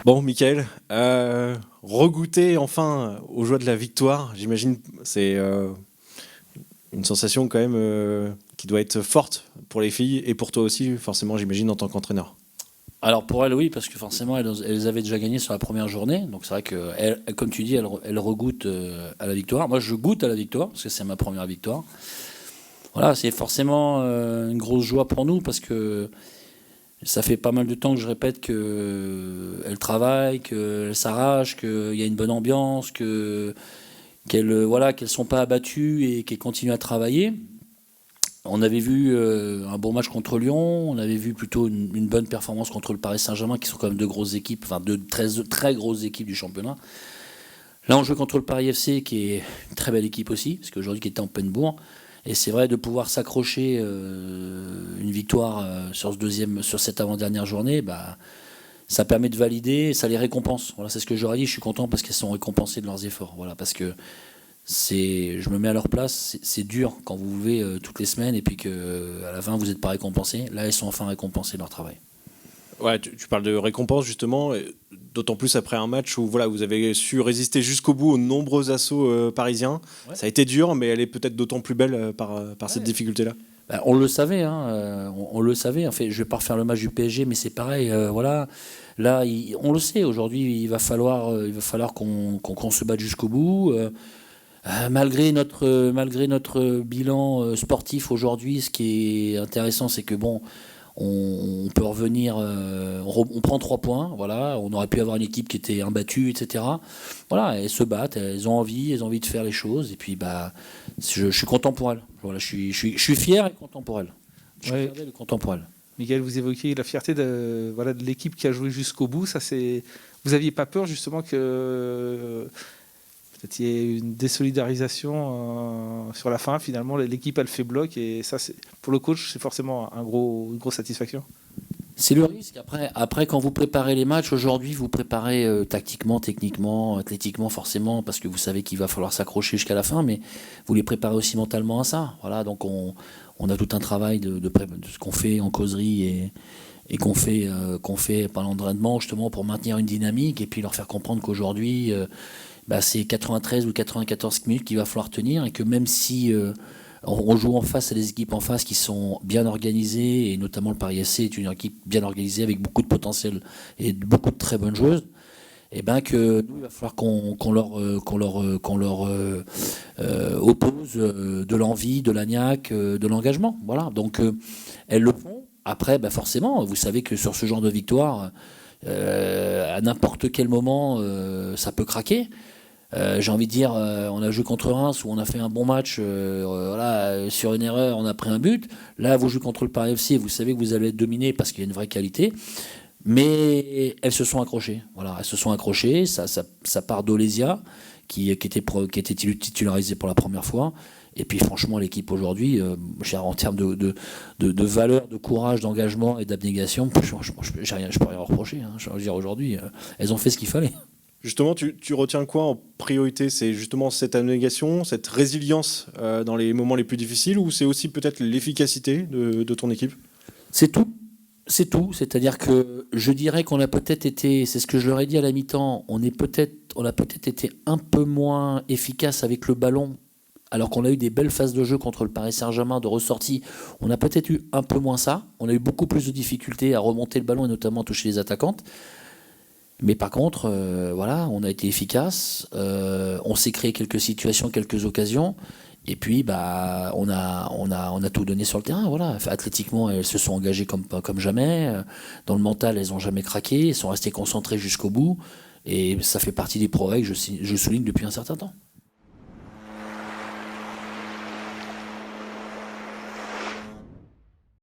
Bon, Mickaël, regoûter enfin aux joies de la victoire, j'imagine, c'est une sensation quand même qui doit être forte pour les filles et pour toi aussi, forcément, j'imagine, en tant qu'entraîneur. Alors pour elles, oui, parce que forcément, elles avaient déjà gagné sur la première journée. Donc c'est vrai que, comme tu dis, elles regoûtent à la victoire. Moi, je goûte à la victoire, parce que c'est ma première victoire. Voilà, c'est forcément une grosse joie pour nous, parce que ça fait pas mal de temps que je répète qu'elles travaillent, qu'elles s'arrachent, qu'il y a une bonne ambiance, qu'elles sont pas abattues et qu'elles continuent à travailler. On avait vu un bon match contre Lyon, on avait vu plutôt une bonne performance contre le Paris Saint-Germain, qui sont quand même deux grosses équipes, enfin deux très grosses équipes du championnat. Là, on joue contre le Paris FC, qui est une très belle équipe aussi, parce qu'aujourd'hui, qui était en pleine bourre. Et c'est vrai de pouvoir s'accrocher une victoire sur cette avant-dernière journée, ça permet de valider, ça les récompense. Voilà, c'est ce que j'aurais dit. Je suis content parce qu'elles sont récompensées de leurs efforts. Voilà, parce que je me mets à leur place. C'est dur quand vous vous levez toutes les semaines et puis que à la fin vous n'êtes pas récompensé. Là, elles sont enfin récompensées de leur travail. Ouais, tu parles de récompense justement, d'autant plus après un match où voilà, vous avez su résister jusqu'au bout aux nombreux assauts parisiens. Ouais. Ça a été dur, mais elle est peut-être d'autant plus belle par cette difficulté-là. On le savait, hein, on le savait. En fait, je vais pas refaire le match du PSG, mais c'est pareil. Voilà, là, on le sait. Aujourd'hui, il va falloir qu'on se batte jusqu'au bout. Malgré notre bilan sportif aujourd'hui, ce qui est intéressant, c'est que bon. On peut revenir, on prend 3 points, voilà, on aurait pu avoir une équipe qui était imbattue, etc. Voilà, elles se battent, elles ont envie de faire les choses, et puis je suis content pour elles. Voilà, je suis fier et content pour elles. Je suis fier et content pour elles. Mickaël, vous évoquiez la fierté de l'équipe qui a joué jusqu'au bout. Vous n'aviez pas peur justement que peut-être il y ait une désolidarisation sur la fin. Finalement, l'équipe, elle fait bloc. Et ça, pour le coach, c'est forcément une grosse satisfaction. C'est le risque. Après, quand vous préparez les matchs, aujourd'hui, vous préparez tactiquement, techniquement, athlétiquement, forcément, parce que vous savez qu'il va falloir s'accrocher jusqu'à la fin, mais vous les préparez aussi mentalement à ça. Voilà, donc on a tout un travail de ce qu'on fait en causerie et qu'on fait par l'entraînement, justement, pour maintenir une dynamique et puis leur faire comprendre qu'aujourd'hui... c'est 93 ou 94 minutes qu'il va falloir tenir et que même si on joue en face à des équipes en face qui sont bien organisées, et notamment le Paris FC est une équipe bien organisée avec beaucoup de potentiel et beaucoup de très bonnes joueuses, et que nous, il va falloir qu'on leur oppose de l'envie, de l'agnac, de l'engagement. Voilà. Donc elles le font. Après, forcément, vous savez que sur ce genre de victoire, à n'importe quel moment, ça peut craquer. J'ai envie de dire, on a joué contre Reims où on a fait un bon match, sur une erreur, on a pris un but. Là, vous jouez contre le Paris FC, vous savez que vous allez être dominé parce qu'il y a une vraie qualité. Mais elles se sont accrochées. Voilà, elles se sont accrochées. Ça part d'Olesia, qui était titularisé pour la première fois. Et puis franchement, l'équipe aujourd'hui, en termes de valeur, de courage, d'engagement et d'abnégation, je peux rien reprocher. Hein. Je veux dire, aujourd'hui, elles ont fait ce qu'il fallait. Justement, tu retiens quoi en priorité? C'est justement cette abnégation, cette résilience dans les moments les plus difficiles, ou c'est aussi peut-être l'efficacité de ton équipe? C'est tout. C'est tout. C'est-à-dire que je dirais qu'on a peut-être été, c'est ce que je leur ai dit à la mi-temps, on a peut-être été un peu moins efficace avec le ballon, alors qu'on a eu des belles phases de jeu contre le Paris Saint-Germain de ressortie. On a peut-être eu un peu moins ça. On a eu beaucoup plus de difficultés à remonter le ballon et notamment à toucher les attaquantes. Mais par contre, on a été efficace. On s'est créé quelques situations, quelques occasions. Et puis, on a tout donné sur le terrain. Voilà. Enfin, athlétiquement, elles se sont engagées comme jamais. Dans le mental, elles n'ont jamais craqué. Elles sont restées concentrées jusqu'au bout. Et ça fait partie des progrès que je souligne depuis un certain temps.